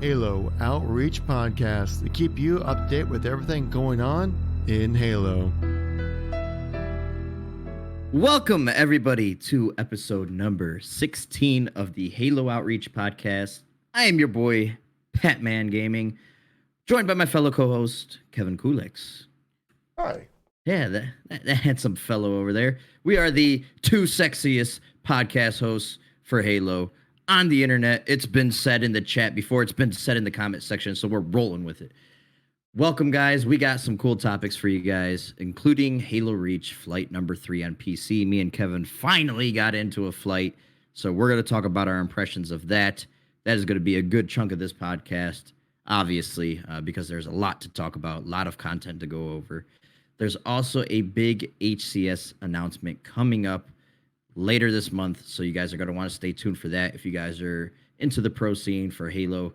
Halo Outreach Podcast to keep you up to date with everything going on in Halo. Welcome, everybody, to episode number 16 of the Halo Outreach Podcast. I am your boy, Patman Gaming, joined by my fellow co-host, KevinKoolx. Hi. Yeah, that handsome fellow over there. We are the two sexiest podcast hosts for Halo on the internet. It's been said in the chat before. It's been said in the comment section, so we're rolling with it. Welcome, guys. We got some cool topics for you guys, including Halo Reach Flight number 3 on PC. Me and Kevin finally got into a flight, so we're going to talk about our impressions of that. That is going to be a good chunk of this podcast, obviously, because there's a lot to talk about, a lot of content to go over. There's also a big HCS announcement coming up later this month, so you guys are going to want to stay tuned for that if you guys are into the pro scene for Halo.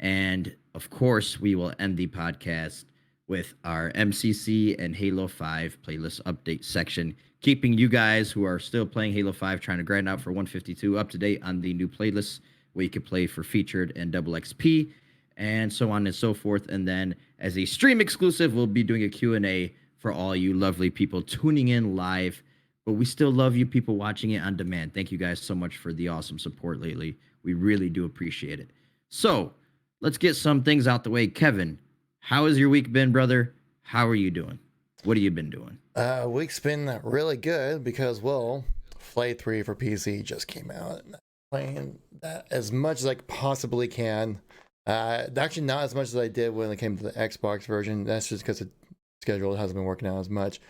And of course, we will end the podcast with our MCC and Halo 5 playlist update section, keeping you guys who are still playing Halo 5, trying to grind out for 152, up to date on the new playlists where you can play for featured and double XP, and so on and so forth. And then as a stream exclusive, we'll be doing a Q&A for all you lovely people tuning in live. But we still love you people watching it on demand. Thank you guys so much for the awesome support lately. We really do appreciate it. So let's get some things out the way. Kevin, how has your week been, brother? How are you doing? What have you been doing? Week's been really good because, well, Flight 3 for PC just came out. And I'm playing that as much as I possibly can. Actually, not as much as I did when it came to the Xbox version. That's just because the schedule hasn't been working out as much.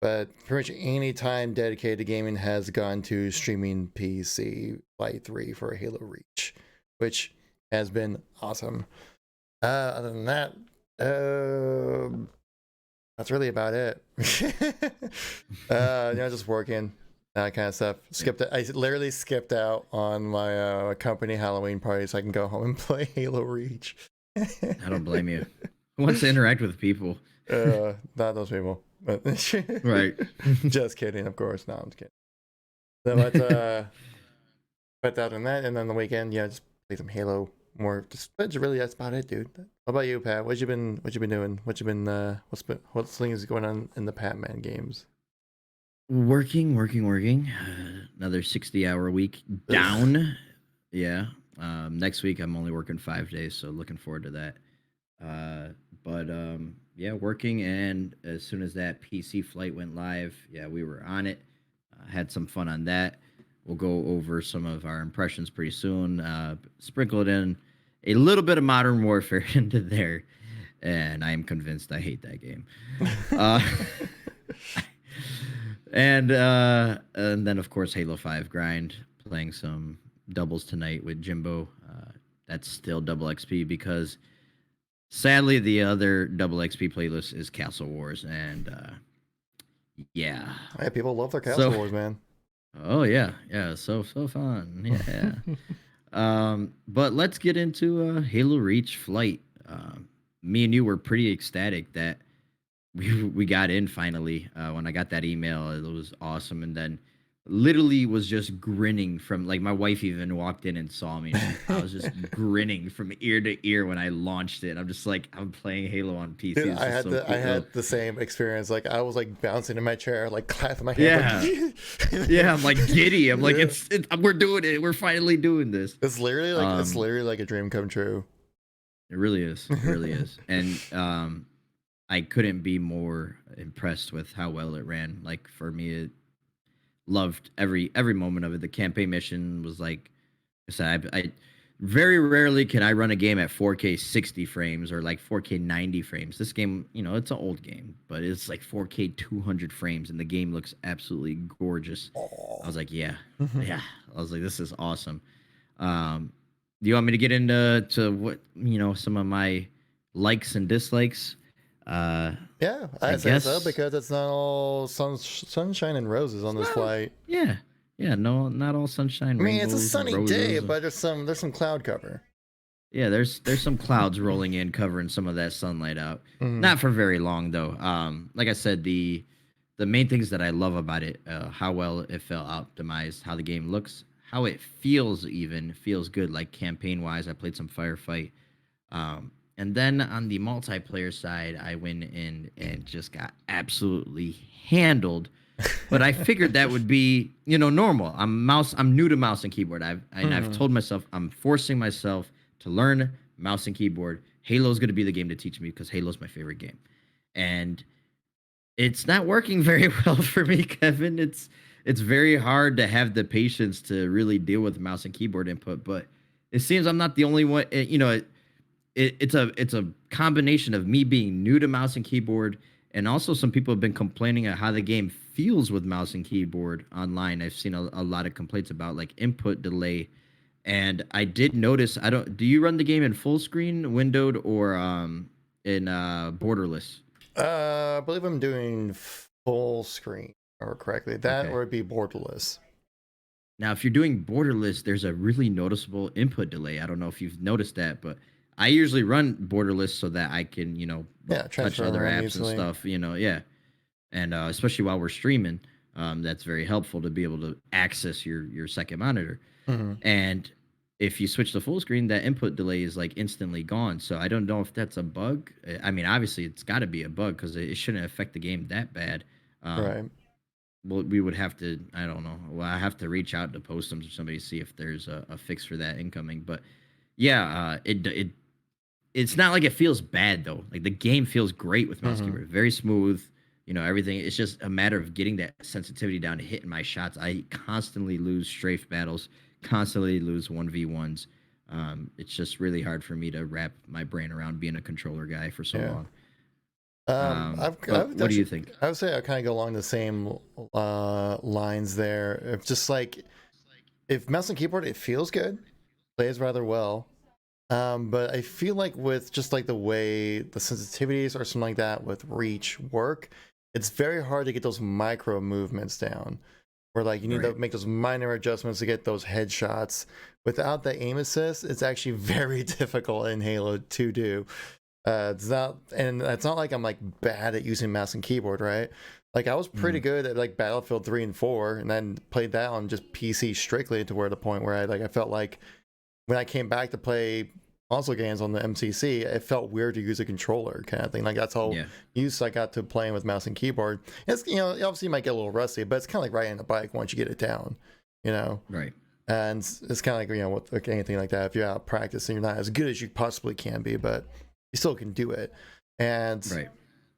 But pretty much any time dedicated to gaming has gone to streaming PC Flight 3 for Halo Reach, which has been awesome. Other than that, that's really about it. Just working, that kind of stuff. I literally skipped out on my company Halloween party so I can go home and play Halo Reach. I don't blame you. Who wants to interact with people? Not those people. But right. Just kidding, of course. No, I'm just kidding. So, but other than that, and then the weekend, just play some Halo more. That's about it, dude. What about you, Pat? What you been doing? What's things going on in the Patman games? Working. Another 60-hour week down. Yeah. Next week I'm only working 5 days, so looking forward to that. Working, and as soon as that PC flight went live, we were on it. Had some fun on that. We'll go over some of our impressions pretty soon. Sprinkle it in a little bit of Modern Warfare into there, and I am convinced I hate that game. And then of course Halo 5 grind, playing some doubles tonight with Jimbo. That's still double XP because sadly, the other double XP playlist is Castle Wars, and yeah, people love their Castle Wars, man. Oh yeah, so fun, yeah. But let's get into Halo Reach Flight. Me and you were pretty ecstatic that we got in finally. When I got that email, it was awesome, and then literally was just grinning from, like, my wife even walked in and saw me. I was just grinning from ear to ear when I launched it. I'm just like, I'm playing Halo on PC. Dude, I had the same experience. Like, I was like bouncing in my chair, like clapping my hands. Yeah. I'm like giddy. I'm like, it's we're doing it. We're finally doing this. It's literally like a dream come true. It really is. It really is. And I couldn't be more impressed with how well it ran. Like, for me, it loved every moment of it. The campaign mission was, like I said, I very rarely can I run a game at 4K 60 frames or like 4K 90 frames. This game, it's an old game, but it's like 4K 200 frames, and the game looks absolutely gorgeous. I was like, yeah. I was like, this is awesome. Do you want me to get into what some of my likes and dislikes? I say so, because it's not all sunshine and roses on this flight. No, not all sunshine. I mean, it's a sunny day, but there's some cloud cover. Yeah, there's some clouds rolling in, covering some of that sunlight out. Not for very long though. Like I said, the main things that I love about it, how well it felt optimized, how the game looks, how it feels good. Like campaign wise, I played some Firefight. And then on the multiplayer side, I went in and just got absolutely handled. But I figured that would be, normal. I'm new to mouse and keyboard. I've Mhm. told myself I'm forcing myself to learn mouse and keyboard. Halo's going to be the game to teach me because Halo's my favorite game. And it's not working very well for me, Kevin. It's very hard to have the patience to really deal with mouse and keyboard input, but it seems I'm not the only one. It's a combination of me being new to mouse and keyboard, and also some people have been complaining of how the game feels with mouse and keyboard online. I've seen a lot of complaints about like input delay, and I did notice. I don't. Do you run the game in full screen, windowed, or in borderless? I believe I'm doing full screen or correctly. That Okay. or it'd be borderless. Now, if you're doing borderless, there's a really noticeable input delay. I don't know if you've noticed that, but I usually run borderless so that I can, Yeah, touch transfer other around apps and easily. stuff, yeah. And especially while we're streaming, that's very helpful to be able to access your second monitor. Hmm. And if you switch to full screen, that input delay is like instantly gone. So I don't know if that's a bug. I mean, obviously it's got to be a bug because it shouldn't affect the game that bad. Um, Right. well, we would have to. I don't know. Well, I have to reach out to post them to somebody to see if there's a fix for that incoming. But yeah, it's not like it feels bad though. Like the game feels great with mouse Hmm. keyboard, very smooth. Everything. It's just a matter of getting that sensitivity down to hitting my shots. I constantly lose strafe battles, constantly lose 1v1s. It's just really hard for me to wrap my brain around being a controller guy for so Yeah. long. I've What do you actually, think? I would say I kind of go along the same lines there. If just like if mouse and keyboard, it feels good, plays rather well. But I feel like with just like the way the sensitivities or something like that with reach work, it's very hard to get those micro movements down. Where like you need to Right. make those minor adjustments to get those headshots. Without the aim assist, it's actually very difficult in Halo to do. It's not, and it's not like I'm like bad at using mouse and keyboard, right? Like I was pretty Mhm. good at like Battlefield 3 and 4, and then played that on just PC strictly to where the point where I felt like when I came back to play console games on the MCC, it felt weird to use a controller kind of thing. Like that's how Yeah. used I got to playing with mouse and keyboard. It's obviously you might get a little rusty, but it's kind of like riding a bike once you get it down, you know. Right. And it's kind of like with like anything like that. If you're out of practice and you're not as good as you possibly can be, but you still can do it. And Right.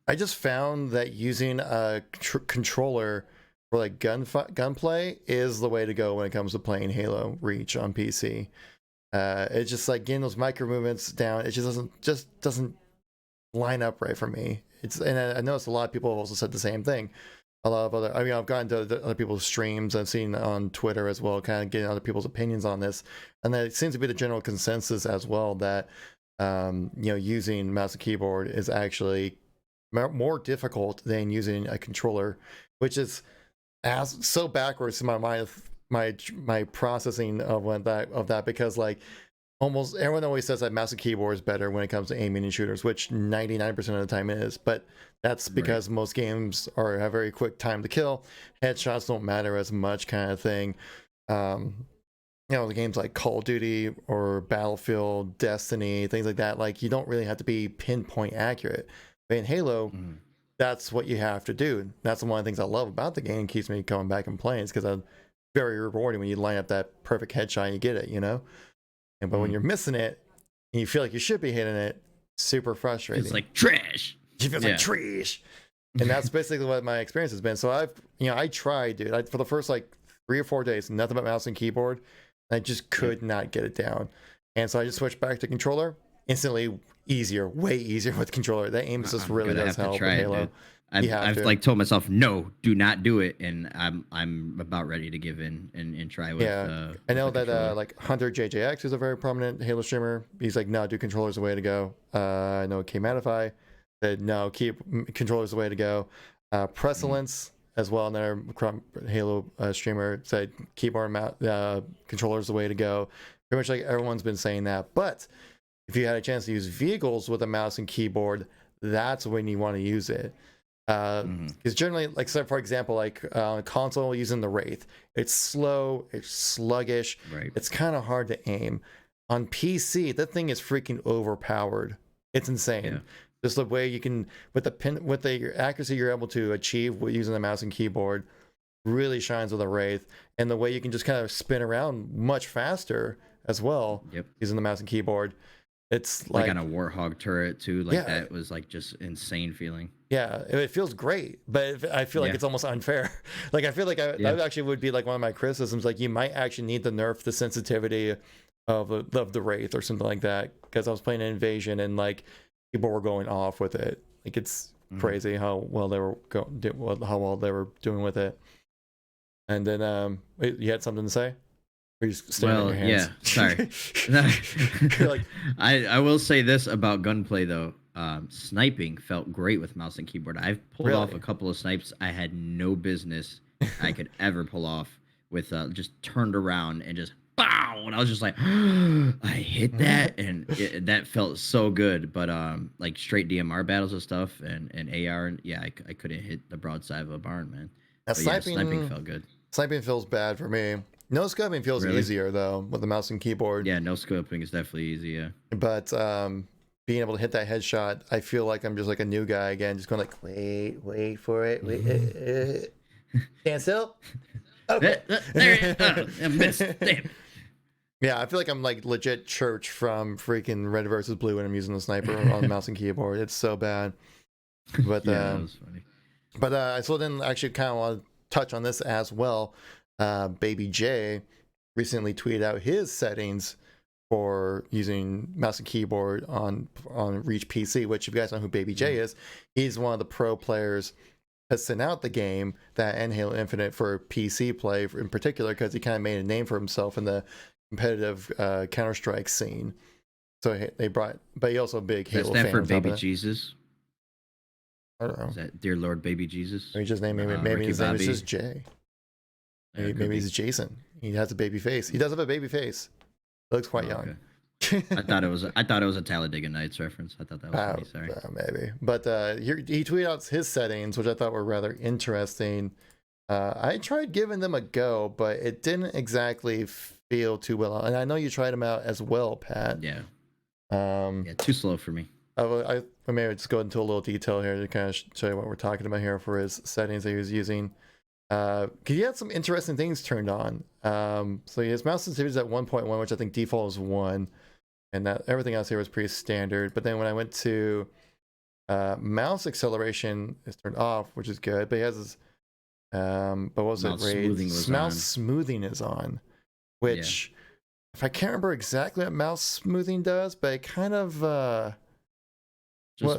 I just found that using a controller for like gunplay is the way to go when it comes to playing Halo Reach on PC. It's just like getting those micro movements down. It just doesn't line up right for me. And I noticed a lot of people have also said the same thing. A lot of other, I mean, I've gone to other people's streams. I've seen on Twitter as well, kind of getting other people's opinions on this, and that seems to be the general consensus as well that using mouse and keyboard is actually more difficult than using a controller, which is as so backwards in my mind, my processing of that because like almost everyone always says that mouse and keyboard is better when it comes to aiming and shooters, which 99% of the time it is. But that's Right. because most games are have very quick time to kill. Headshots don't matter as much, kind of thing. Um, the games like Call of Duty or Battlefield, Destiny, things like that. Like you don't really have to be pinpoint accurate. But in Halo, Mhm. that's what you have to do. That's one of the things I love about the game. It keeps me coming back and playing. It's because it's very rewarding when you line up that perfect headshot and you get it. And but when Mhm. you're missing it and you feel like you should be hitting it, super It's frustrating. like trash. It feels like Yeah. trash. And that's basically what my experience has been. So I tried, dude. For the first like 3 or 4 days, nothing but mouse and keyboard. I just could not get it down. And so I just switched back to controller. Instantly easier, way easier with controller. That aim assist I'm really gonna does have to help in try it, Halo. dude. You I've have I've to. like told myself no, do not do it, and I'm about ready to give in and try Yeah, I with know the that controller. like Hunter JJX is a very prominent Halo streamer. He's like, no, dude, controller's the way to go. I know Kmatify said no, keep controller's the way to go. Mhm. Precellence as well, another Halo streamer said keyboard controller's the way to go. Pretty much like everyone's been saying that. But if you had a chance to use vehicles with a mouse and keyboard, that's when you want to use it. Mhm. Because generally, like so for example, like console using the Wraith, it's slow, it's sluggish, Right. it's kind of hard to aim. on PC, that thing is freaking overpowered. It's insane. Yeah. Just the way you can, with the accuracy you're able to achieve with using the mouse and keyboard, really shines with the Wraith, and the way you can just kind of spin around much faster as well. Yep. Using the mouse and keyboard. It's like on a Warthog turret too. Like yeah, that was like just insane feeling. Yeah, it feels great, but I feel like it's almost unfair. Like I feel like that actually would be like one of my criticisms. Like you might actually need to nerf the sensitivity of the Wraith or something like that, because I was playing an Invasion and like people were going off with it. Like it's crazy how well they were doing with it. And then you had something to say? Or you just staring at your hands? Yeah, sorry. Like, I will say this about gunplay though. Sniping felt great with mouse and keyboard. I've pulled off a couple of snipes I had no business I could ever pull off with just turned around and just bow, and I was just like, I hit that, and that felt so good. But like straight DMR battles and stuff, and AR, and I couldn't hit the broadside of a barn, man. Sniping felt good. Sniping feels bad for me. No scoping feels easier though with the mouse and keyboard. Yeah, no scoping is definitely easy. Yeah, but being able to hit that headshot, I feel like I'm just like a new guy again, just going like, wait for it, stand still. Okay. I missed. Damn. Yeah, I feel like I'm like legit Church from freaking Red versus Blue when I'm using the sniper on the mouse and keyboard. It's so bad. But that was funny. But I still didn't actually kind of want to touch on this as well. Baby J recently tweeted out his settings for using mouse and keyboard on Reach PC, which if you guys know who Baby J is, he's one of the pro players that sent out the game, that and Halo Infinite, for PC play in particular, because he kind of made a name for himself in the competitive Counter-Strike scene. So they brought, but he also a big Halo fan. Stand for Baby Jesus? I don't know. Is that Dear Lord Baby Jesus? Maybe his name is just Jay. Maybe he's Jason. He has a baby face. He does have a baby face. He looks quite young. Okay. I thought it was a Talladega Nights reference. I thought that was funny. Sorry. Maybe. But he tweeted out his settings, which I thought were rather interesting. I tried giving them a go, but it didn't exactly feel too well. And I know you tried them out as well, Pat. Yeah. Too slow for me. I maybe just go into a little detail here to kind of show you what we're talking about here for his settings that he was using. Because he had some interesting things turned on. So his mouse sensitivity is at 1.1, which I think default is 1, and that everything else here was pretty standard. But then when I went to mouse acceleration is turned off, which is good. But he has his but what was mouse it? Mouse smoothing is on, which if I can't remember exactly what mouse smoothing does, but it kind of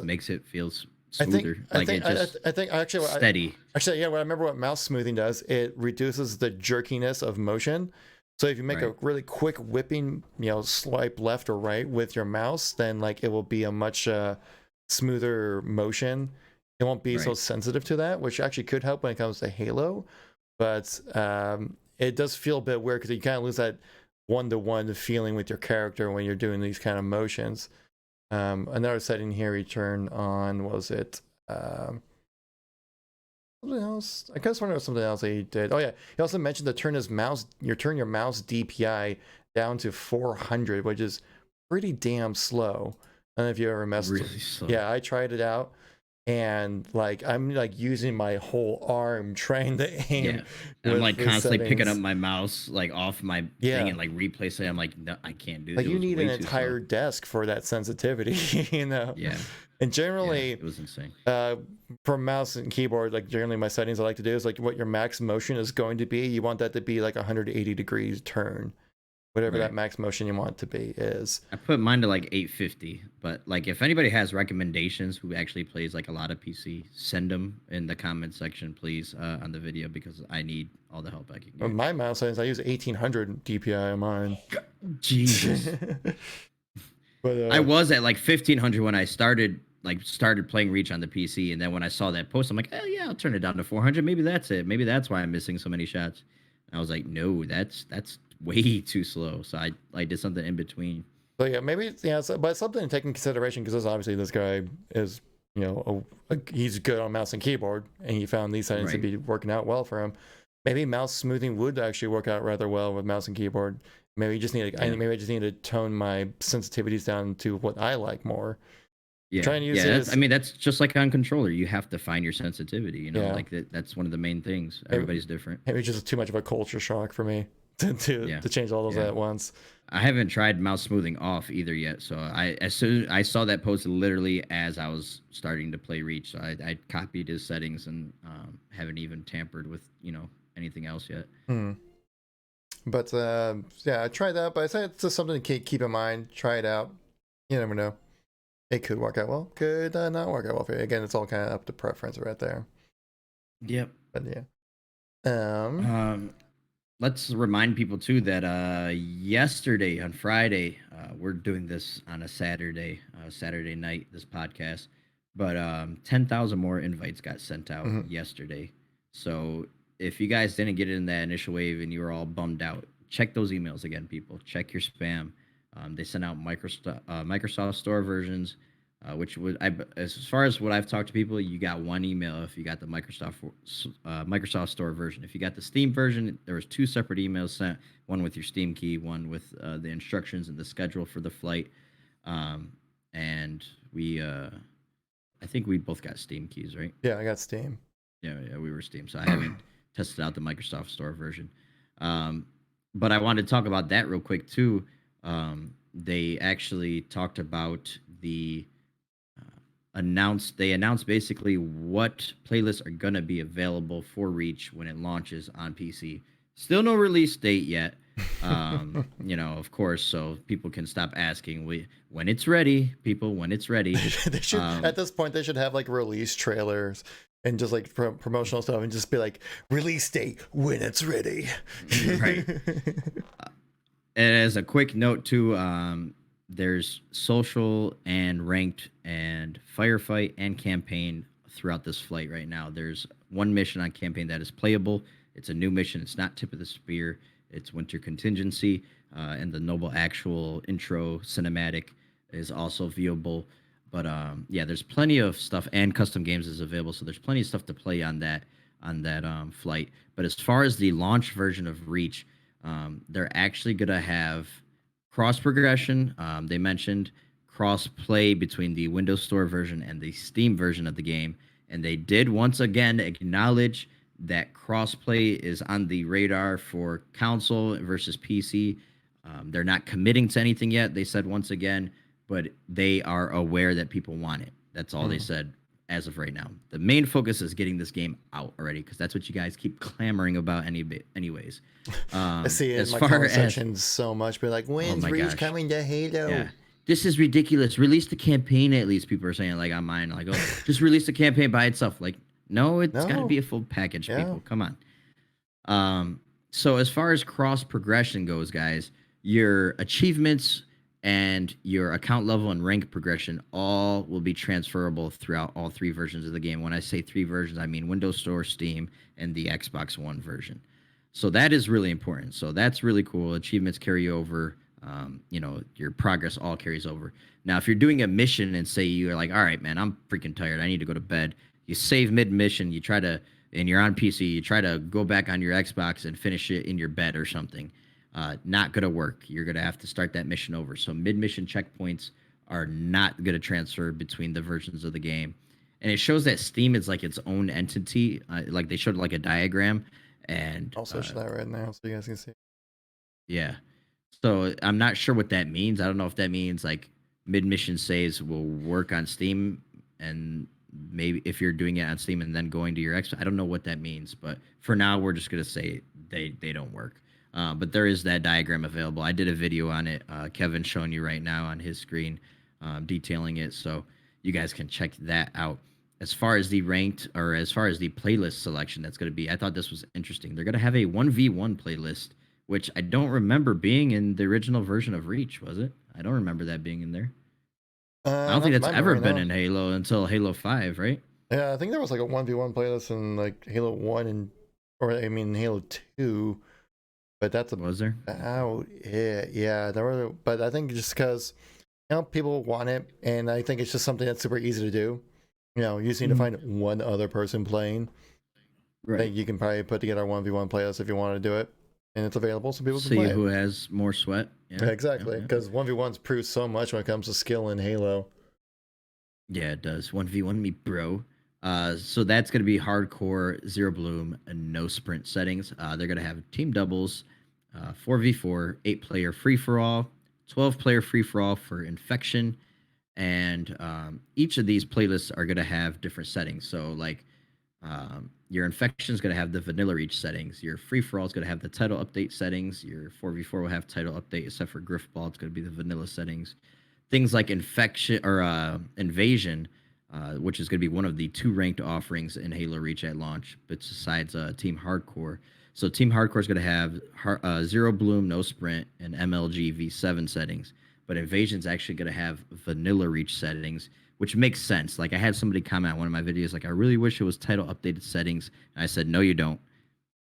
makes it feel smoother. I think actually steady. When I remember what mouse smoothing does, it reduces the jerkiness of motion. So if you make a really quick whipping, swipe left or right with your mouse, then like it will be a much smoother motion. It won't be so sensitive to that, which actually could help when it comes to Halo. But it does feel a bit weird because you kind of lose that one-to-one feeling with your character when you're doing these kind of motions. Another setting here he turned on, was it something else? I just wonder if something else that he did. Oh yeah, he also mentioned to turn your mouse DPI down to 400, which is pretty damn slow. I don't know if you ever messed with it. Slow. Yeah, I tried it out, and like I'm like using my whole arm trying to aim. Yeah, I'm like constantly picking up my mouse like off my thing and like replacing it. I'm like, no, I can't do this. Like you need an entire desk for that sensitivity, Yeah. And generally, it was insane. For mouse and keyboard, like generally my settings I like to do is like what your max motion is going to be. You want that to be like 180 degrees turn. Whatever that max motion you want it to be is. I put mine to like 850, but like if anybody has recommendations who actually plays like a lot of PC, send them in the comment section, please, on the video, because I need all the help I can get. My mouse settings, I use 1800 DPI on mine. Jesus. But I was at like 1500 when I started playing Reach on the PC, and then when I saw that post, I'm like, oh yeah, I'll turn it down to 400. Maybe that's it. Maybe that's why I'm missing so many shots. And I was like, no, that's way too slow. So I did something in between. So yeah, maybe but something to take in consideration, because obviously this guy is he's good on mouse and keyboard, and he found these settings to be working out well for him. Maybe mouse smoothing would actually work out rather well with mouse and keyboard. Maybe you just need to, Yeah. maybe I just need to tone my sensitivities down to what I like more. Yeah, Trying to use yeah. it That's, as, I mean, that's just like on controller. You have to find your sensitivity. You know, Yeah. like that's one of the main things. Maybe- Everybody's different. maybe it's just too much of a culture shock for me Yeah. to change all those Yeah. at once. I haven't tried mouse smoothing off either yet. So as soon I saw that post literally as I was starting to play Reach, so I copied his settings and haven't even tampered with anything else yet. But yeah, I tried that, but I said it's just something to keep in mind. Try it out. You never know. It could work out well. Could not work out well for you. Again, it's all kind of up to preference right there. Yep. But yeah. Let's remind people too that yesterday on Friday, we're doing this on a Saturday night, this podcast, but 10,000 more invites got sent out yesterday. So if you guys didn't get it in that initial wave and you were all bummed out, check those emails again, people. Check your spam. They sent out Microsoft Store versions, which would, as far as what I've talked to people, you got one email if you got the Microsoft Store version. If you got the Steam version, there was 2 separate emails sent, one with your Steam key, one with the instructions and the schedule for the flight. And we, I think we both got Steam keys, right? Yeah, I got Steam. Yeah, we were Steam, so I haven't tested out the Microsoft Store version. But I wanted to talk about that real quick too. They actually talked about the announced basically what playlists are going to be available for Reach when it launches on PC. Still no release date yet. Of course, so people can stop asking when it's ready, people, when it's ready. They should, at this point, they should have like release trailers and just like promotional stuff and just be like, release date when it's ready. Right. And as a quick note too, there's social and ranked and firefight and campaign throughout this flight right now. There's one mission on campaign that is playable. It's a new mission. It's not Tip of the Spear. It's Winter Contingency. And the Noble Actual intro cinematic is also viewable. But yeah, there's plenty of stuff, and custom games is available. So there's plenty of stuff to play on that flight. But as far as the launch version of Reach, they're actually going to have cross progression. They mentioned cross play between the Windows Store version and the Steam version of the game. And they did once again acknowledge that cross play is on the radar for console versus PC. They're not committing to anything yet, they said once again, but they are aware that people want it. That's all they said as of right now. The main focus is getting this game out already, because that's what you guys keep clamoring about anyways. I see it as in my far comment as section so much, but like, when's my Reach gosh. coming to Halo? Yeah. This is ridiculous. Release the campaign at least. People are saying, like, on mine, like, oh, just release the campaign by itself. Like, no, it's got to be a full package, people. Come on. So as far as cross progression goes, guys, your achievements and your account level and rank progression all will be transferable throughout all 3 versions of the game. When I say 3 versions, I mean Windows Store, Steam, and the Xbox One version. So that is really important. So that's really cool. Achievements carry over. Your progress all carries over. Now, if you're doing a mission and say you're like, all right, man, I'm freaking tired, I need to go to bed. You save mid-mission, and you're on PC, you try to go back on your Xbox and finish it in your bed or something. Not going to work. You're going to have to start that mission over. So mid-mission checkpoints are not going to transfer between the versions of the game. And it shows that Steam is like its own entity. Like they showed like a diagram. And I'll search that right now so you guys can see. Yeah. So I'm not sure what that means. I don't know if that means like mid-mission saves will work on Steam, and maybe if you're doing it on Steam and then going to your Xbox. I don't know what that means, but for now we're just going to say they don't work. But there is that diagram available. I did a video on it. Kevin's showing you right now on his screen, detailing it, so you guys can check that out. As far as the ranked, or as far as the playlist selection that's going to be, I thought this was interesting. They're going to have a 1v1 playlist, which I don't remember being in the original version of Reach, was it? I don't remember that being in there. I don't think that's ever been in Halo until Halo 5, right? Yeah, I think there was like a 1v1 playlist in like Halo 1 Halo 2. But that's was there? Yeah, there were, but I think just because people want it, and I think it's just something that's super easy to do. You just need to find one other person playing. Right. You can probably put together a 1v1 playlist if you want to do it, and it's available so people can See play who it. has more sweat. Yeah, exactly, because 1v1s prove so much when it comes to skill in Halo. Yeah, it does. 1v1 me, bro. So that's going to be hardcore, zero bloom, and no sprint settings. They're going to have team doubles, 4v4, 8-player free-for-all, 12-player free-for-all for infection, and each of these playlists are going to have different settings. So, like, your infection is going to have the vanilla reach settings. Your free-for-all is going to have the title update settings. Your 4v4 will have title update, except for Griffball. It's going to be the vanilla settings. Things like infection or invasion, which is going to be one of the 2 ranked offerings in Halo Reach at launch, but besides Team Hardcore. So Team Hardcore is going to have zero bloom, no sprint, and MLG V7 settings. But Invasion is actually going to have vanilla Reach settings, which makes sense. Like, I had somebody comment on one of my videos, like, I really wish it was title updated settings. And I said, no, you don't.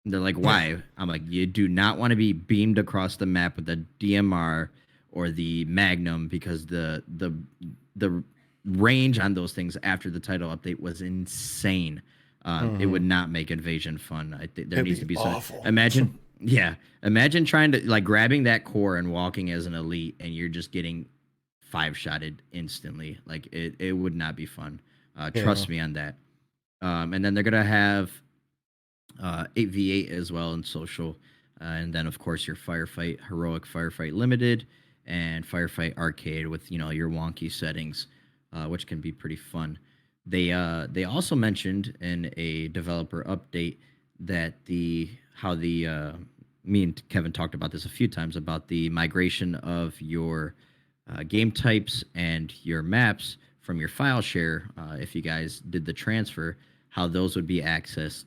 And they're like, why? I'm like, you do not want to be beamed across the map with a DMR or the Magnum, because the range on those things after the title update was insane. It would not make Invasion fun. I think there needs to be some. Imagine, imagine trying to, like, grabbing that core and walking as an elite, and you're just getting 5-shotted instantly. Like, it would not be fun. Trust me on that. And then they're gonna have 8v8 as well in social, and then of course your firefight, heroic firefight limited, and firefight arcade with your wonky settings, which can be pretty fun. They also mentioned in a developer update that me and Kevin talked about this a few times about the migration of your game types and your maps from your file share. If you guys did the transfer, how those would be accessed.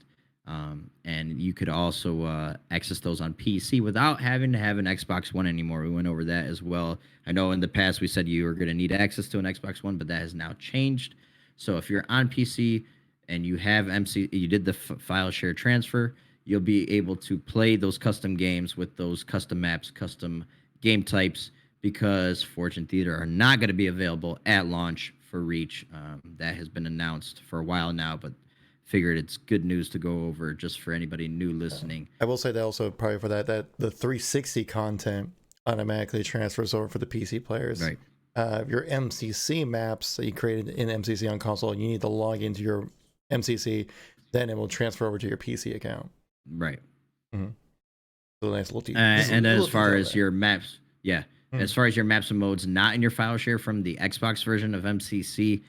And you could also access those on PC without having to have an Xbox One anymore. We went over that as well. I know in the past we said you were going to need access to an Xbox One, but that has now changed. So if you're on PC and you have you did the file share transfer, you'll be able to play those custom games with those custom maps, custom game types, because Forge and Theater are not going to be available at launch for Reach. That has been announced for a while now, but figured it's good news to go over just for anybody new listening. I will say that also probably for that the 360 content automatically transfers over for the PC players. Right. Your MCC maps that you created in MCC on console, you need to log into your MCC, then it will transfer over to your PC account. Right. Mm-hmm. So nice little and as far as your maps, as far as your maps and modes not in your file share from the Xbox version of MCC,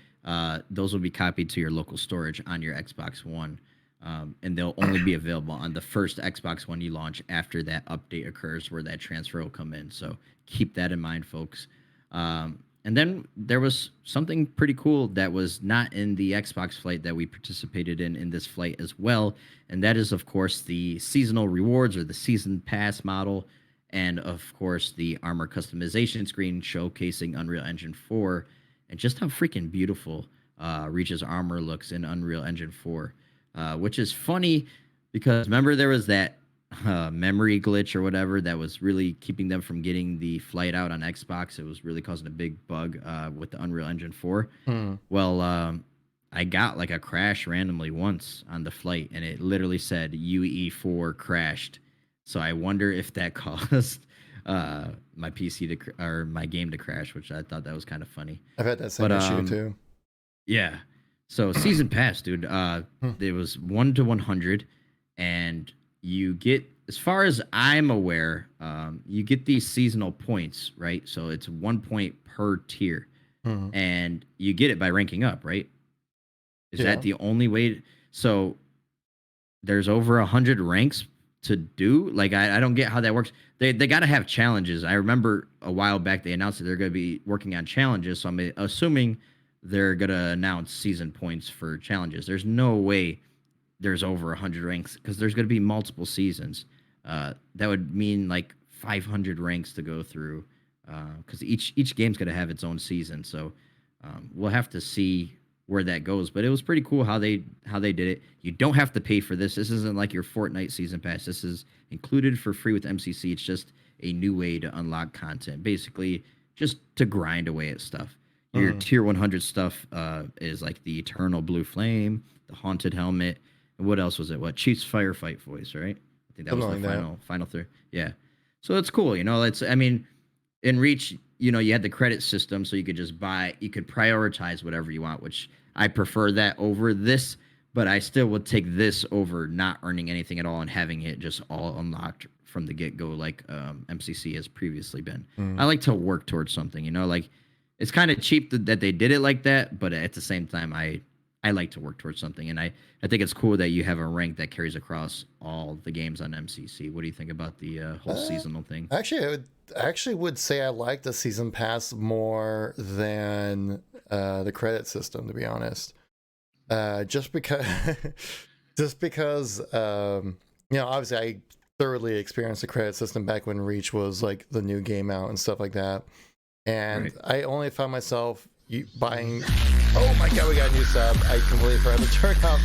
those will be copied to your local storage on your Xbox One, and they'll only be available on the first Xbox One you launch after that update occurs, where that transfer will come in. So keep that in mind, folks. And then there was something pretty cool that was not in the Xbox flight that we participated in this flight as well, and that is, of course, the seasonal rewards or the season pass model, and of course the armor customization screen showcasing Unreal Engine 4 and just how freaking beautiful Reach's armor looks in Unreal Engine 4, which is funny because remember there was that memory glitch or whatever that was really keeping them from getting the flight out on Xbox. It was really causing a big bug with the Unreal Engine 4. Well, I got like a crash randomly once on the flight, and it literally said UE4 crashed. So I wonder if that caused my PC or my game to crash, which I thought that was kind of funny. I've had that same issue too. Yeah. So season pass, dude. It was 1 to 100, and you get, as far as I'm aware, you get these seasonal points, right? So it's 1 point per tier, and you get it by ranking up, right? Is that the only way? So there's over 100 ranks to do. Like, I don't get how that works. They got to have challenges. I remember a while back they announced that they're going to be working on challenges. So I'm assuming they're going to announce season points for challenges. There's no way there's over 100 ranks because there's going to be multiple seasons. That would mean like 500 ranks to go through because each game's going to have its own season. So we'll have to see where that goes. But it was pretty cool how they did it. You don't have to pay for this. This isn't like your Fortnite season pass. This is included for free with MCC. It's just a new way to unlock content. Basically, just to grind away at stuff. Your tier 100 stuff is like the Eternal Blue Flame, the Haunted Helmet, and what else was it? What Chief's Firefight voice, right? I think that was the Something like that. final three. Yeah. So it's cool, I mean, in Reach, you had the credit system, so you could just you could prioritize whatever you want, which I prefer that over this, but I still would take this over not earning anything at all and having it just all unlocked from the get go, like MCC has previously been. I like to work towards something, like it's kind of cheap that they did it like that, but at the same time, I like to work towards something, and I think it's cool that you have a rank that carries across all the games on MCC. What do you think about the whole seasonal thing? I would say I like the season pass more than the credit system, to be honest. Just because, obviously I thoroughly experienced the credit system back when Reach was like the new game out and stuff like that, and Right. I only found myself buying. Oh my god, we got a new sub! I completely forgot to turn off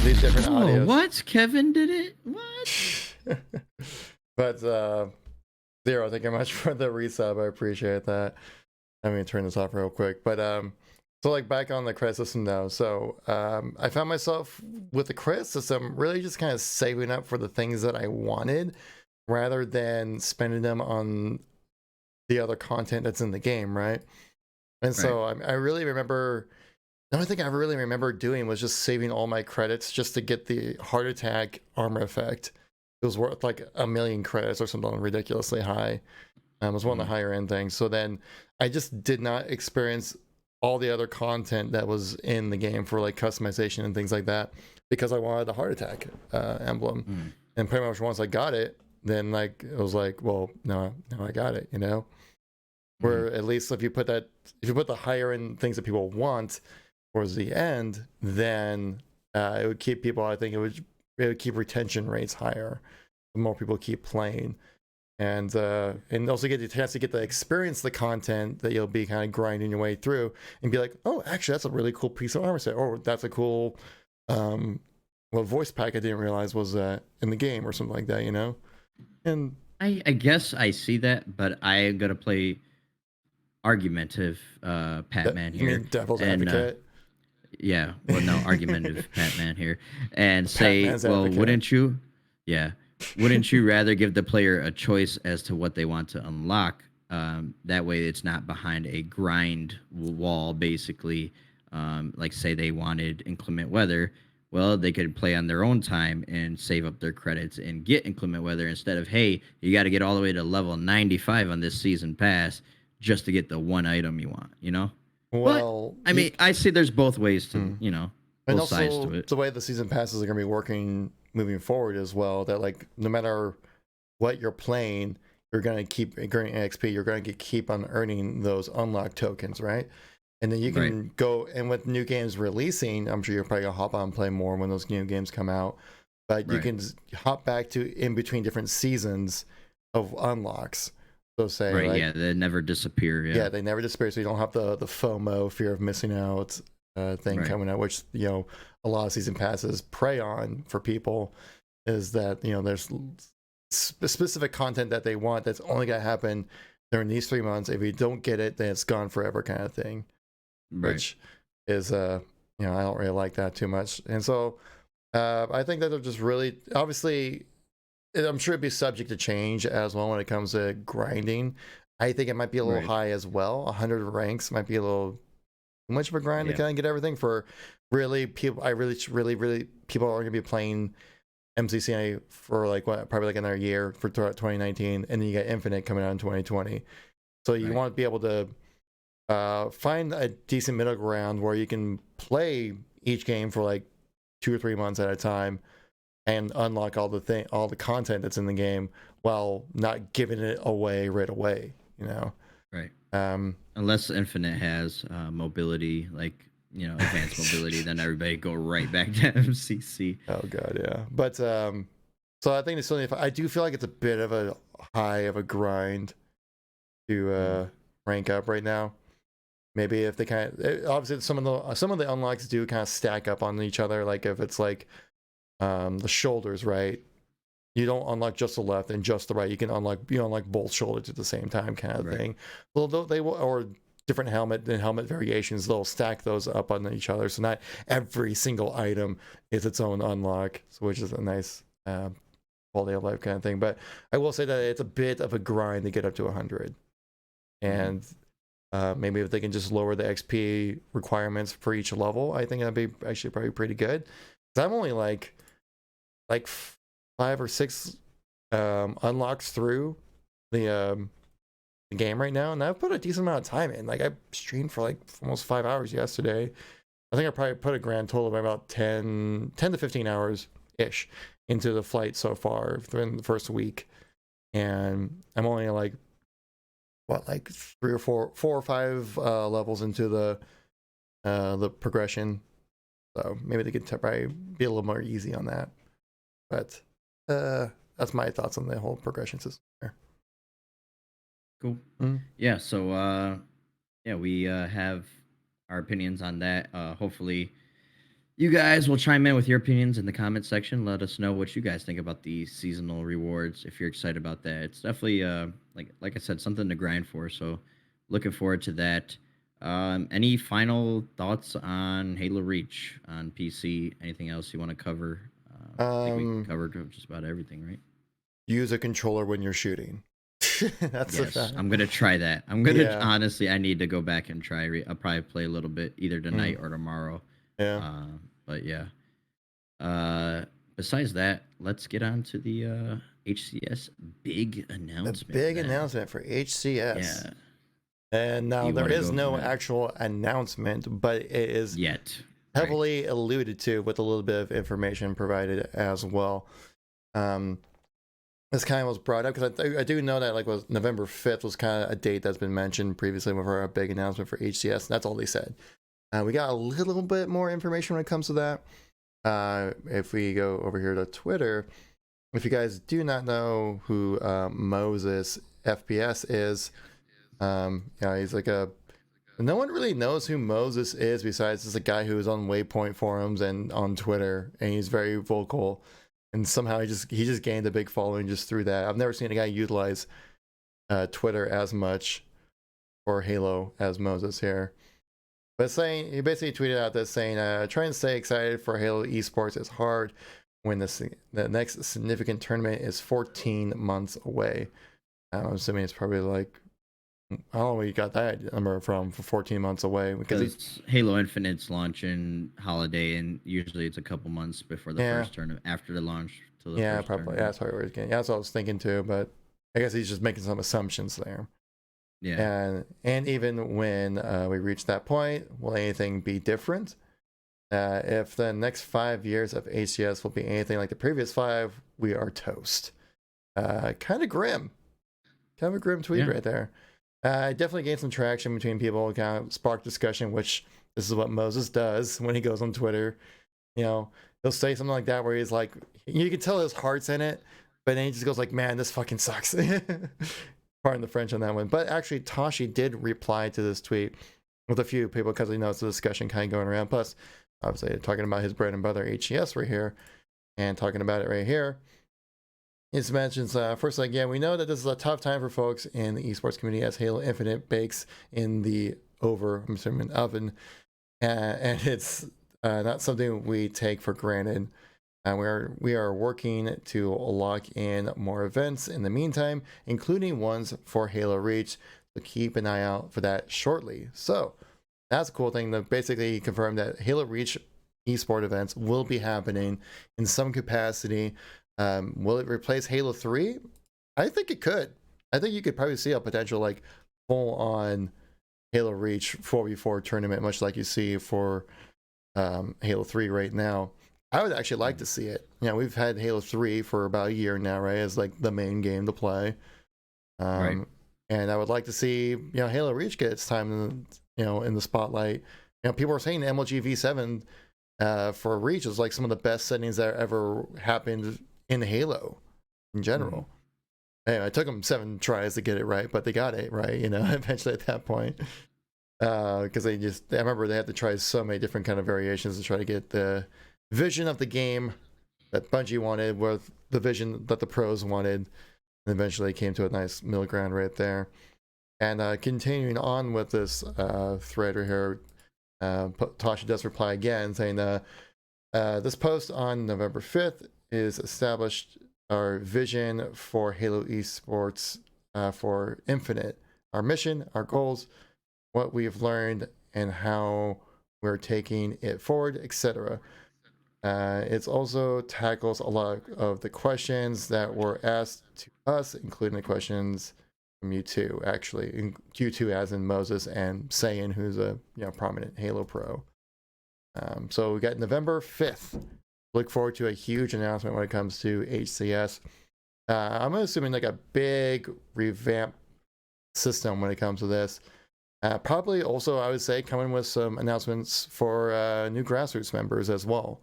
these different audios. What? Kevin did it? What? But Zero, thank you very much for the resub. I appreciate that. Let me turn this off real quick. But so like back on the credit system now. So I found myself with the credit system really just kind of saving up for the things that I wanted rather than spending them on the other content that's in the game, right? And so I really remember, the only thing I really remember doing was just saving all my credits just to get the heart attack armor effect. It was worth like 1 million credits or something ridiculously high. It was one of the higher end things. So then I just did not experience all the other content that was in the game for like customization and things like that because I wanted the heart attack emblem. And pretty much once I got it, then like it was like, well, no, I got it, Where at least if you put the higher end things that people want towards the end, then it would keep people. I think it would keep retention rates higher. The more people keep playing, and also get the chance to get to experience the content that you'll be kind of grinding your way through, and be like, oh, actually, that's a really cool piece of armor set, or that's a cool, voice pack I didn't realize was in the game, or something like that, And I guess I see that, but I'm gonna play argumentative Patman you here. mean devil's and, advocate? Yeah, well, no, argumentative Patman here, and say, Patman's well, advocate. wouldn't you? Yeah, wouldn't you rather give the player a choice as to what they want to unlock? That way, it's not behind a grind wall, basically. Like, say they wanted inclement weather, well, they could play on their own time and save up their credits and get inclement weather instead of, hey, you got to get all the way to level 95 on this season pass just to get the one item you want. Well, but, I mean, I see there's both ways to, and both also sides to it. the way the season passes are going to be working moving forward as well. That like no matter what you're playing, you're going to keep earning XP. You're going to keep on earning those unlock tokens, right? And then you can go, and with new games releasing, I'm sure you're probably gonna hop on and play more when those new games come out. But you can hop back to in between different seasons of unlocks. So say, like, yeah, they never disappear. Yeah, they never disappear. So you don't have the FOMO, fear of missing out, thing coming out, which a lot of season passes prey on for people. Is that there's specific content that they want that's only gonna happen during these 3 months. If you don't get it, then it's gone forever, kind of thing. Which is I don't really like that too much. And so I think that they're just really, obviously, I'm sure it'd be subject to change as well when it comes to grinding. I think it might be a little high as well. 100 ranks might be a little too much of a grind to kind of get everything for really people. Really people are going to be playing MCC for like probably like another year for 2019, and then you got Infinite coming out in 2020. So you want to be able to find a decent middle ground where you can play each game for like 2 or 3 months at a time and unlock all the content that's in the game while not giving it away right away. Unless Infinite has mobility, like advanced mobility, then everybody go right back to MCC. Oh god, yeah. But so I think it's still, I do feel like it's a bit of a high of a grind to rank up right now. Maybe if they obviously some of the unlocks do kind of stack up on each other. Like if it's like the shoulders, right? You don't unlock just the left and just the right. You can unlock both shoulders at the same time, kind of thing. Well, they will, or different helmet and helmet variations. They'll stack those up on each other, so not every single item is its own unlock, which is a nice quality of life kind of thing. But I will say that it's a bit of a grind to get up to 100, and maybe if they can just lower the XP requirements for each level, I think that'd be actually probably pretty good. 'Cause I'm only like 5 or 6 unlocks through the game right now, and I've put a decent amount of time in. Like I streamed for like almost 5 hours yesterday. I think I probably put a grand total of about 10 to 15 hours ish into the flight so far in the first week, and I'm only like 3 or 4 or 5 levels into the progression. So maybe they could probably be a little more easy on that. But that's my thoughts on the whole progression system there. Cool. Yeah. So yeah, we have our opinions on that. Hopefully, you guys will chime in with your opinions in the comment section. Let us know what you guys think about the seasonal rewards. If you're excited about that, it's definitely like I said, something to grind for. So looking forward to that. Any final thoughts on Halo Reach on PC? Anything else you want to cover? I think we covered just about everything, right? Use a controller when you're shooting. That's yes, I'm gonna try that. I'm gonna honestly, I need to go back and try. I'll probably play a little bit either tonight or tomorrow. Yeah. But yeah. Besides that, let's get on to the HCS big announcement. The big announcement for HCS. Yeah. And now there is no actual announcement, but it is yet heavily alluded to with a little bit of information provided as well. This kind of was brought up because I do know that was November 5th was kind of a date that's been mentioned previously with our big announcement for HCS. That's all they said. We got a little bit more information when it comes to that. If we go over here to Twitter, if you guys do not know who Moses FPS is, he's like no one really knows who Moses is besides just a guy who is on Waypoint forums and on Twitter, and he's very vocal, and somehow he just gained a big following just through that. I've never seen a guy utilize Twitter as much for Halo as Moses here. But he basically tweeted out this saying, trying to stay excited for Halo esports is hard when the next significant tournament is 14 months away. I'm assuming it's probably like, I don't know where you got that number from for 14 months away. Because Halo Infinite's launching holiday, and usually it's a couple months before the first tournament, after the launch. Till the first probably. Tournament. Yeah, that's probably where he's getting. Yeah, that's what I was thinking too, but I guess he's just making some assumptions there. Yeah. And even when we reach that point, will anything be different? If the next 5 years of HCS will be anything like the previous 5, we are toast. Kind of grim. Kind of a grim tweet right there. Definitely gained some traction between people, kind of sparked discussion, which this is what Moses does when he goes on Twitter. He'll say something like that where he's like, you can tell his heart's in it, but then he just goes like, man, this fucking sucks. Pardon the French on that one. But actually, Tashi did reply to this tweet with a few people because it's a discussion kind of going around. Plus, obviously, talking about his bread and butter HCS right here and talking about it right here. It mentions first, we know that this is a tough time for folks in the esports community as Halo Infinite bakes in the oven, and it's not something we take for granted. We are working to lock in more events in the meantime, including ones for Halo Reach. So keep an eye out for that shortly. So that's a cool thing to basically confirm that Halo Reach esport events will be happening in some capacity. Will it replace Halo 3? I think it could. I think you could probably see a potential full on Halo Reach 4v4 tournament, much like you see for Halo 3 right now. I would actually like to see it. We've had Halo 3 for about a year now, right? As the main game to play. And I would like to see, Halo Reach get its time in the spotlight. People are saying MLG V7 for Reach is some of the best settings that ever happened in Halo in general. Anyway, it took them 7 tries to get it right, but they got it right, eventually at that point. Because I remember they had to try so many different kind of variations to try to get the vision of the game that Bungie wanted with the vision that the pros wanted, and eventually came to a nice middle ground right there. And continuing on with this thread right here, Tasha does reply again saying this post on November 5th is established our vision for Halo Esports for Infinite, our mission, our goals, what we've learned, and how we're taking it forward, etc. It also tackles a lot of the questions that were asked to us, including the questions from you two, actually. You two as in Moses and Saiyan, who's a prominent Halo pro. So we got November 5th. Look forward to a huge announcement when it comes to HCS. I'm assuming like a big revamp system when it comes to this. Probably also, I would say, coming with some announcements for new grassroots members as well.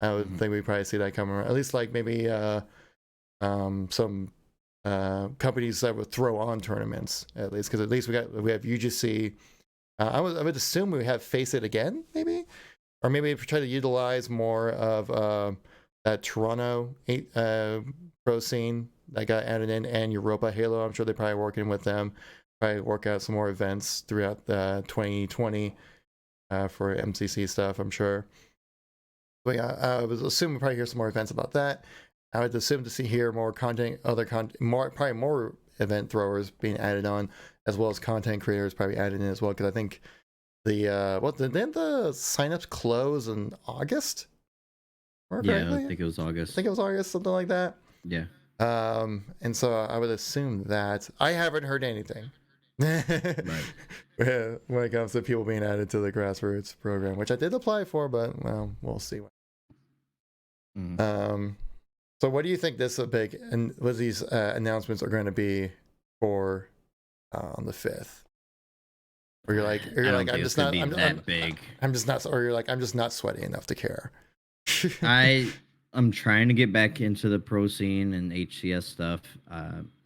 I would think we probably see that coming around. At least like maybe some companies that would throw on tournaments, at least, because at least we have UGC. I would assume we have Face It again, maybe, or maybe try to utilize more of that Toronto pro scene that got added in, and Europa Halo. I'm sure they're probably working with them, probably work out some more events throughout the 2020 for MCC stuff, I'm sure. But yeah, I was assuming we'll probably hear some more events about that. I would assume to see here more content, probably more event throwers being added on, as well as content creators probably added in as well. Because I think didn't the signups close in August? Yeah, I think it was August. Something like that. Yeah. And so I would assume that I haven't heard anything. Right. When it comes to people being added to the grassroots program, which I did apply for, but well, we'll see. So what do you think this big and what these announcements are going to be for on the 5th? Or you're like I'm just not sweaty enough to care. I'm trying to get back into the pro scene and HCS stuff.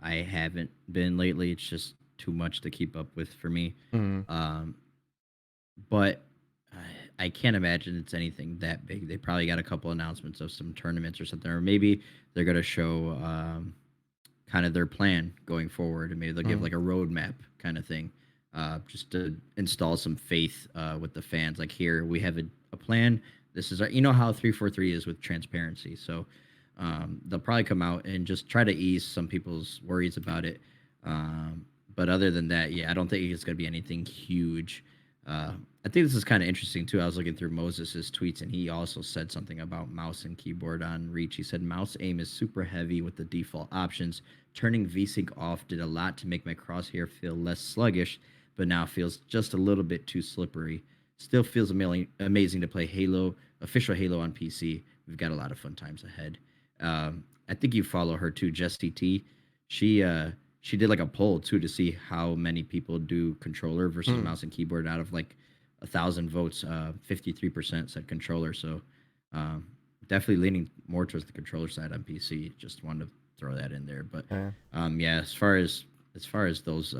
I haven't been lately. It's just too much to keep up with for me. But I can't imagine it's anything that big. They probably got a couple announcements of some tournaments or something, or maybe they're going to show kind of their plan going forward, and maybe they'll give like a roadmap kind of thing, just to install some faith with the fans. Like, here we have a plan. This is how 343 is with transparency. So they'll probably come out and just try to ease some people's worries about it. But other than that, yeah, I don't think it's going to be anything huge. I think this is kind of interesting too. I was looking through Moses's tweets, and he also said something about mouse and keyboard on Reach. He said mouse aim is super heavy with the default options. Turning VSync off did a lot to make my crosshair feel less sluggish, but now feels just a little bit too slippery. Still feels amazing to play official Halo on PC. We've got a lot of fun times ahead. I think you follow her too, Jessie T. She did like a poll too to see how many people do controller versus mouse and keyboard. Out of like 1,000 votes, 53% said controller. So definitely leaning more towards the controller side on PC. Just wanted to throw that in there. But yeah, as far as those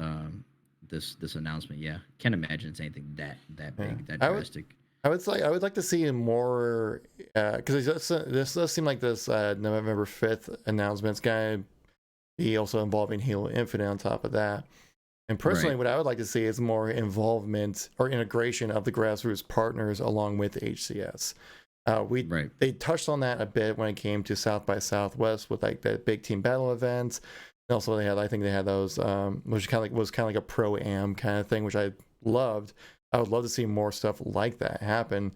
this announcement, yeah, can't imagine it's anything that big, that drastic. I would like to see more because this does seem like this November 5th announcement's going to be also involving Halo Infinite on top of that. And personally, what I would like to see is more involvement or integration of the grassroots partners along with HCS. They touched on that a bit when it came to South by Southwest with like the big team battle events. And also I think they had those which was kind of like a pro-am kind of thing, which I loved. I would love to see more stuff like that happen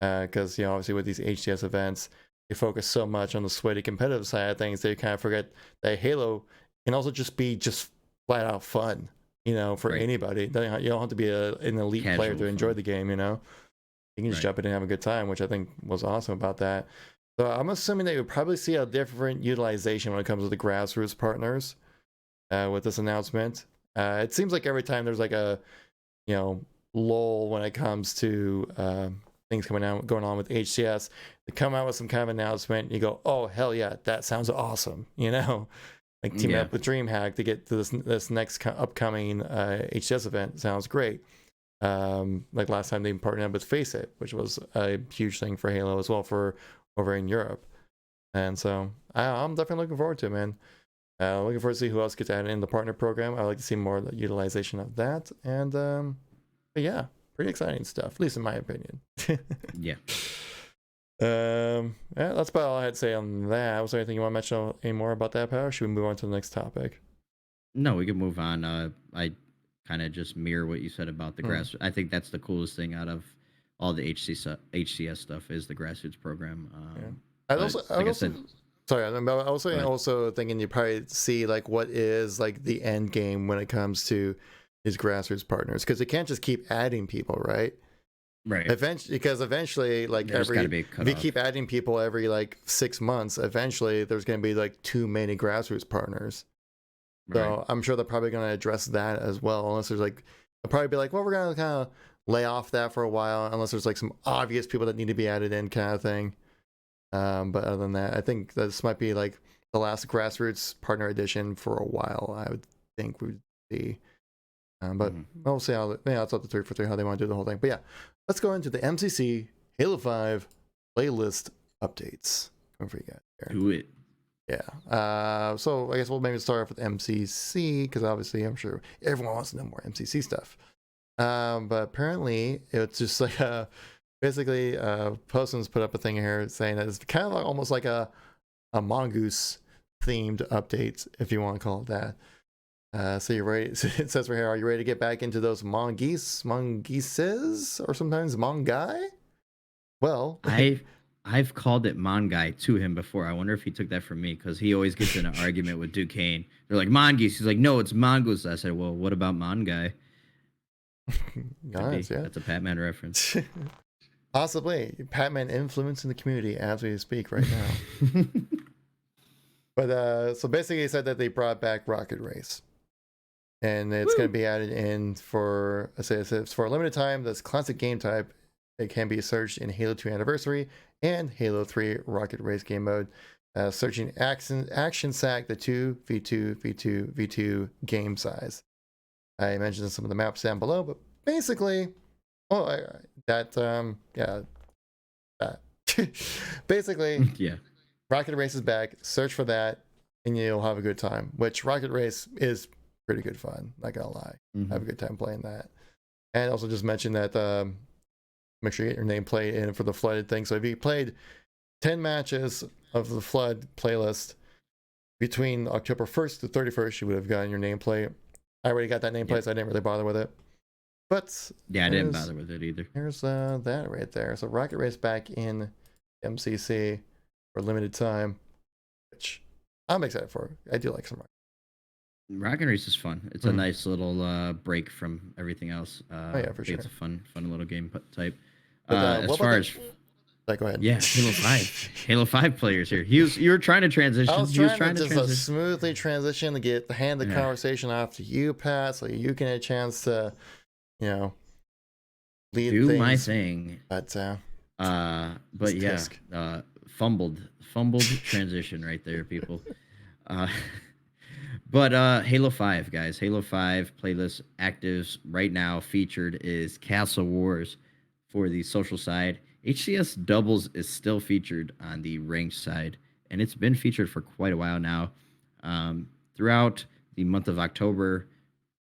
because obviously with these HCS events, they focus so much on the sweaty competitive side of things, they kind of forget that Halo can also just be flat out fun, for anybody. You don't have to be an elite Casual player to fun. enjoy the game, You can just jump in and have a good time, which I think was awesome about that. So I'm assuming that you'll probably see a different utilization when it comes to the grassroots partners with this announcement. It seems like every time there's like a, lull when it comes to things going on with HCS, they come out with some kind of announcement, and you go, oh hell yeah, that sounds awesome, like teaming up with DreamHack to get to this next upcoming HCS event sounds great. Like last time they partnered up with Face It, which was a huge thing for Halo as well for over in Europe. And so I'm definitely looking forward to it, man. Looking forward to see who else gets added in the partner program. I'd like to see more of the utilization of that. And but yeah, pretty exciting stuff, at least in my opinion. Yeah. Yeah, that's about all I had to say on that. Was there anything you want to mention any more about that, Power? Or should we move on to the next topic? No, we can move on. I kind of just mirror what you said about the Hmm. grass. I think that's the coolest thing out of all the HCS stuff is the grassroots program. Yeah. I'd But also, like I said, sorry, I was go ahead. also thinking you probably see like what is like the end game when it comes to these grassroots partners, because they can't just keep adding people, right? Right. Eventually, like There's gotta be a if you cutoff. keep adding people every like 6 months, eventually there's going to be like too many grassroots partners. Right. So I'm sure they're probably going to address that as well, unless there's like, they'll probably be like, well, we're going to kind of lay off that for a while, unless there's like some obvious people that need to be added in, kind of thing. But other than that, I think this might be like the last grassroots partner edition for a while. I would think we would see. But we'll see how, it's up to 343 how they want to do the whole thing. But yeah, let's go into the MCC Halo 5 playlist updates. What you got here? Do it. Yeah. So I guess we'll maybe start off with MCC, because obviously I'm sure everyone wants to know more MCC stuff. But apparently it's just like basically Postman's put up a thing here saying that it's kind of like, almost like a mongoose themed update, if you want to call it that. So you're ready. It says right here, are you ready to get back into those mongooses, or sometimes mongai? Well, I've called it Mongai to him before. I wonder if he took that from me because he always gets in an argument with Duquesne. They're like mongoose. He's like, no, it's mongoose. I said, well, what about Mongai? nice, yeah. That's a Patman reference. Possibly Patman influence in the community as we speak right now. But so basically, he said that they brought back Rocket Race, and it's going to be added in for, I say it's for a limited time. This classic game type, it can be searched in Halo 2 Anniversary and Halo 3 Rocket Race game mode. Searching action sack the 2v2 game size. I mentioned some of the maps down below, but basically, basically, yeah. Rocket Race is back. Search for that, and you'll have a good time. Which Rocket Race is pretty good fun. Not gonna lie, have a good time playing that. And also just mention that make sure you get your nameplate in for the flooded thing. So if you played 10 matches of the flood playlist between October 1st to 31st, you would have gotten your nameplate. I already got that nameplate, so I didn't really bother with it. But yeah, I didn't bother with it either. Here's that right there. So Rocket Race back in MCC for a limited time, which I'm excited for. I do like some Rocket Race is fun. It's a nice little break from everything else. yeah, for sure. It's a fun little game type. But, as far as go ahead. Yeah, Halo 5 players here. You were trying to transition. I was trying to just smoothly transition to hand the conversation off to you, Pat, so you can have a chance to, lead do things. my thing. But yeah, fumbled transition right there, people. But Halo 5, guys. Halo 5 playlist actives right now featured is Castle Wars for the social side. HCS Doubles is still featured on the ranked side, and it's been featured for quite a while now. Throughout the month of October,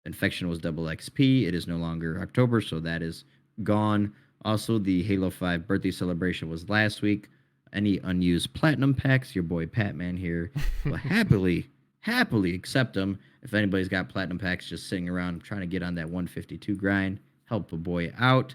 Infection was double XP. It is no longer October, so that is gone. Also, the Halo 5 birthday celebration was last week. Any unused platinum packs, your boy Patman here will happily accept them. If anybody's got platinum packs just sitting around trying to get on that 152 grind, help a boy out.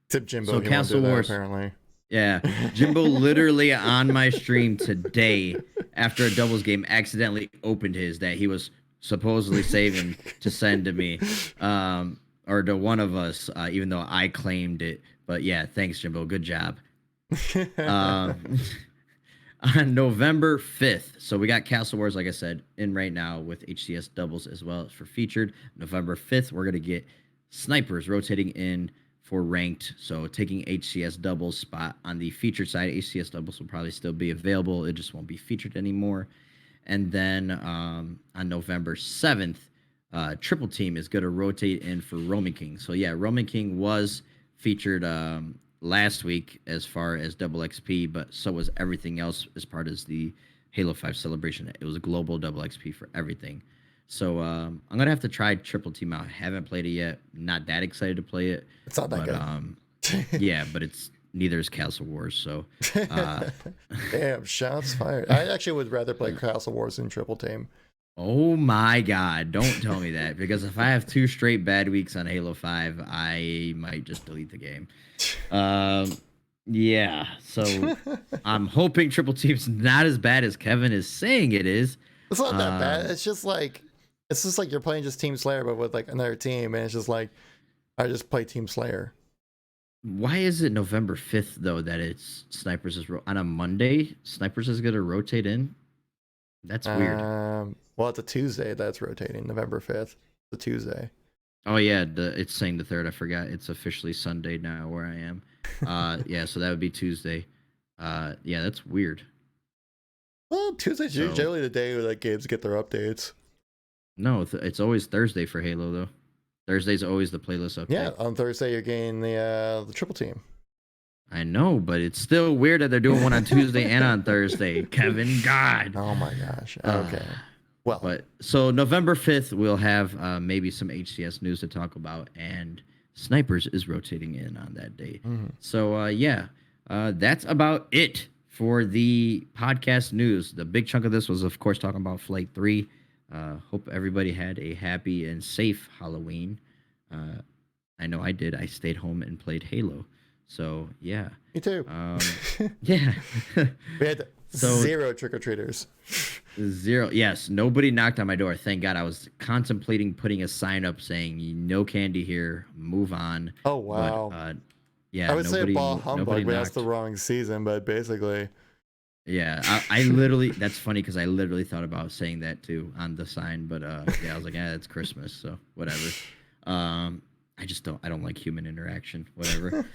Tip Jimbo. So Castle Wars, apparently. Yeah, Jimbo literally on my stream today after a doubles game accidentally opened his that he was supposedly saving to send to me, or to one of us, even though I claimed it. But yeah, thanks, Jimbo. Good job. On November 5th, so we got Castle Wars, like I said, in right now with HCS doubles as well as for featured. November 5th, we're going to get snipers rotating in for ranked, so taking HCS doubles spot on the featured side. HCS doubles will probably still be available. It just won't be featured anymore. And then on November 7th, Triple Team is going to rotate in for Roman King. So yeah, Roman King was featured last week as far as double XP, but so was everything else as part of the Halo 5 celebration. It was a global double XP for everything. So I'm going to have to try Triple Team out. Haven't played it yet. Not that excited to play it. It's not that good. Yeah, but it's neither is Castle Wars. So, Damn, shots fired. I actually would rather play Castle Wars than Triple Team. oh my God, don't tell me that, because if I have 2 straight bad weeks on Halo 5, I might just delete the game. Yeah, so I'm hoping Triple Team's not as bad as Kevin is saying it is. It's not that bad. It's just like you're playing just Team Slayer, but with like another team, and it's just like I just play Team Slayer. Why is it November 5th though that it's Snipers is on a Monday? Snipers is gonna rotate in. That's weird. Well, it's a Tuesday that's rotating. November 5th, the Tuesday. Oh yeah, it's saying the 3rd. I forgot. It's officially Sunday now where I am. Yeah, so that would be Tuesday. Yeah, that's weird. Well, Tuesday's generally the day where like games get their updates. No, it's always Thursday for Halo though. Thursday's always the playlist update. Yeah, on Thursday you're getting the Triple Team. I know, but it's still weird that they're doing one on Tuesday and on Thursday. Kevin, God. Oh my gosh. Okay. Well, but so November 5th we'll have maybe some HCS news to talk about, and Snipers is rotating in on that day. So yeah, that's about it for the podcast news. The big chunk of this was, of course, talking about Flight 3. Hope everybody had a happy and safe Halloween. I know I did. I stayed home and played Halo. So yeah. Me too. Yeah. We had 0 trick-or-treaters. 0. Yes, nobody knocked on my door. Thank God. I was contemplating putting a sign up saying "No candy here. Move on." Oh wow. But, yeah, I would say ball humbug, but that's the wrong season. But basically, yeah, I literally. That's funny because I literally thought about saying that too on the sign, but yeah, I was like, yeah, it's Christmas, so whatever. I just don't. I don't like human interaction. Whatever.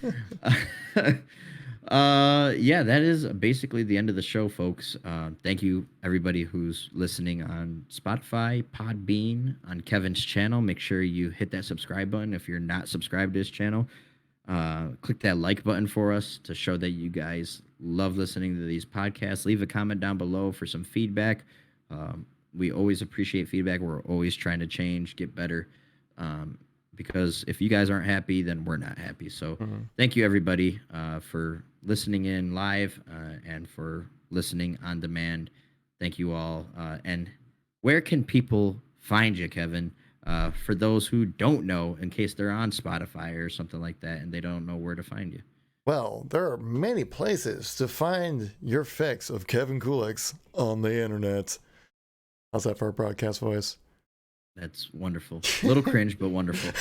Yeah, that is basically the end of the show, folks. Thank you everybody who's listening on Spotify, Podbean, on Kevin's channel. Make sure you hit that subscribe button if you're not subscribed to his channel. Click that like button for us to show that you guys love listening to these podcasts. Leave a comment down below for some feedback. We always appreciate feedback. We're always trying to change, get better. Because if you guys aren't happy, then we're not happy. So thank you, everybody, for listening in live and for listening on demand. Thank you all. And where can people find you, Kevin, for those who don't know, in case they're on Spotify or something like that and they don't know where to find you? Well, there are many places to find your fix of KevinKoolx on the internet. How's that for a broadcast voice? That's wonderful. A little cringe, but wonderful.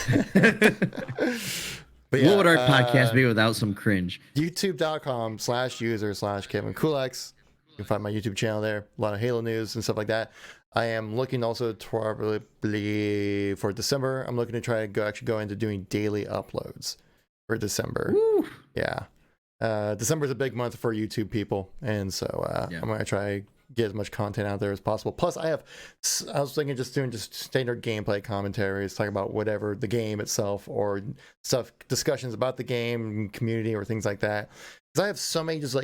But yeah, what would our podcast be without some cringe? YouTube.com/user/KevinKoolx. You can find my YouTube channel there. A lot of Halo news and stuff like that. I am looking also probably for December. I'm looking to try to go into doing daily uploads for December. Woo. Yeah. December is a big month for YouTube people. And so I'm going to try get as much content out there as possible. Plus, I was thinking just doing standard gameplay commentaries, talking about whatever the game itself or discussions about the game, community, or things like that. Because I have so many because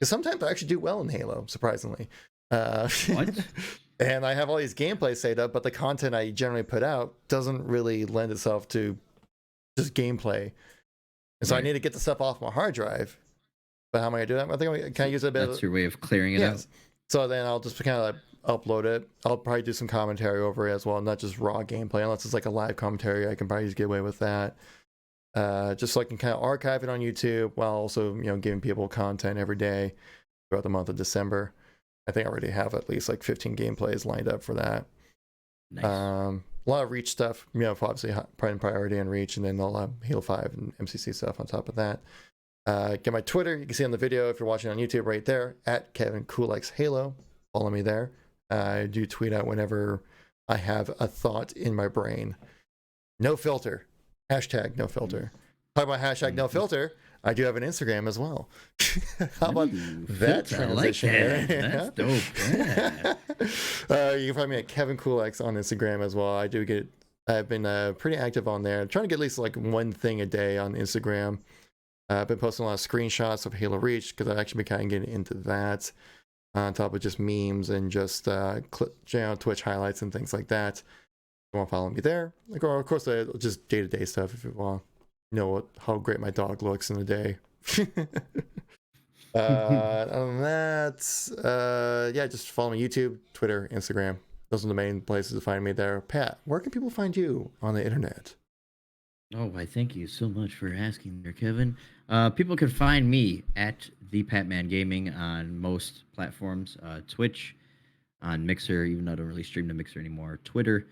sometimes I actually do well in Halo, surprisingly. What? And I have all these gameplay set up, but the content I generally put out doesn't really lend itself to just gameplay. And so I need to get the stuff off my hard drive. But how am I going to do that? I think can I use a bit. That's your way of clearing it out. So then I'll just kind of upload it. I'll probably do some commentary over it as well, not just raw gameplay. Unless it's like a live commentary, I can probably just get away with that. Just so I can kind of archive it on YouTube while also, giving people content every day throughout the month of December. I think I already have at least like 15 gameplays lined up for that. Nice. A lot of Reach stuff, obviously priority on Reach, and then a lot of Halo 5 and MCC stuff on top of that. Get my Twitter. You can see on the video if you're watching on YouTube right there at KevinKoolx Halo. Follow me there. I do tweet out whenever I have a thought in my brain. No filter. Hashtag no filter. Talk about hashtag no filter. I do have an Instagram as well. How about that transition? I like that. That's dope. Yeah. You can find me at KevinKoolx on Instagram as well. I've been pretty active on there. I'm trying to get at least like one thing a day on Instagram. I've been posting a lot of screenshots of Halo Reach because I've actually been kind of getting into that on top of just memes and just Twitch highlights and things like that. If you want to follow me there, of course, just day-to-day stuff if you want to know how great my dog looks in a day Other than that, yeah, just follow me YouTube, Twitter, Instagram. Those are the main places to find me there. Pat, where can people find you on the internet? Oh, I thank you so much for asking there, Kevin. People can find me at the Patman Gaming on most platforms, Twitch, on Mixer, even though I don't really stream to Mixer anymore, Twitter,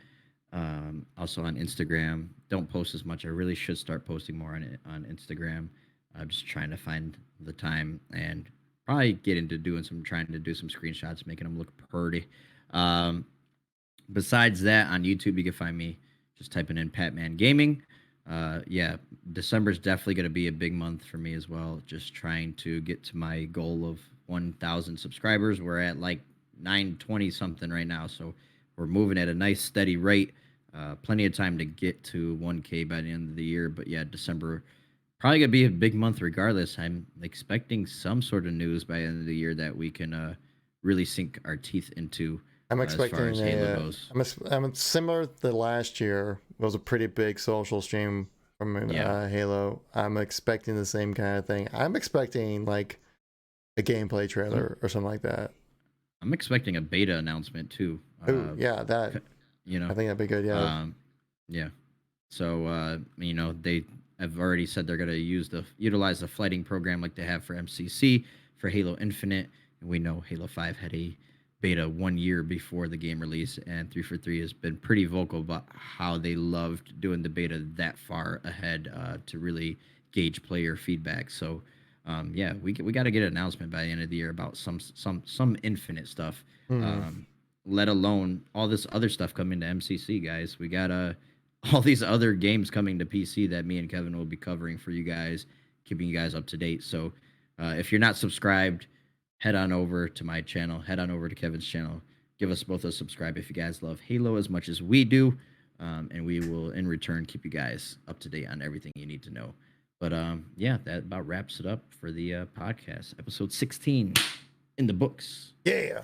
also on Instagram. Don't post as much. I really should start posting more on it on Instagram. I'm just trying to find the time and probably get into trying to do some screenshots, making them look pretty. Um, Besides that, on YouTube, you can find me just typing in Patman Gaming. Yeah, December's definitely going to be a big month for me as well. Just trying to get to my goal of 1,000 subscribers. We're at like 920 something right now, so we're moving at a nice steady rate. Plenty of time to get to 1K by the end of the year. But yeah, December probably gonna be a big month regardless. I'm expecting some sort of news by the end of the year that we can really sink our teeth into I'm as far expecting as Halo goes. I'm similar to last year. It was a pretty big social stream from Yeah. Halo. I'm expecting the same kind of thing. I'm expecting like a gameplay trailer or something like that. I'm expecting a beta announcement too. Oh yeah, that You know, I think that'd be good. Yeah. um, yeah. So they have already said they're gonna utilize the flighting program like they have for MCC for Halo Infinite, and we know Halo 5 had a beta 1 year before the game release, and 343 has been pretty vocal about how they loved doing the beta that far ahead to really gauge player feedback. So yeah, we got to get an announcement by the end of the year about some Infinite stuff. Mhm. Let alone all this other stuff coming to MCC, guys. We got all these other games coming to PC that me and Kevin will be covering for you guys, keeping you guys up to date. So if you're not subscribed, head on over to my channel, head on over to Kevin's channel. Give us both a subscribe if you guys love Halo as much as we do. And we will, in return, keep you guys up to date on everything you need to know. But yeah, that about wraps it up for the podcast. Episode 16 in the books. Yeah.